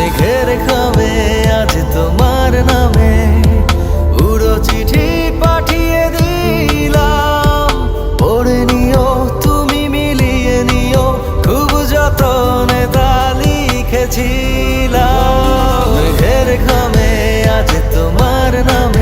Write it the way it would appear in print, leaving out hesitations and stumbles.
মেঘের খামে আজ তোমার নামে উড়ো চিঠি পাঠিয়ে দিলাম, পড়ে নিও তুমি মিলিয়ে নিও, খুব যতনে তা লিখেছিলাম। মেঘের খামে আজ তোমার নামে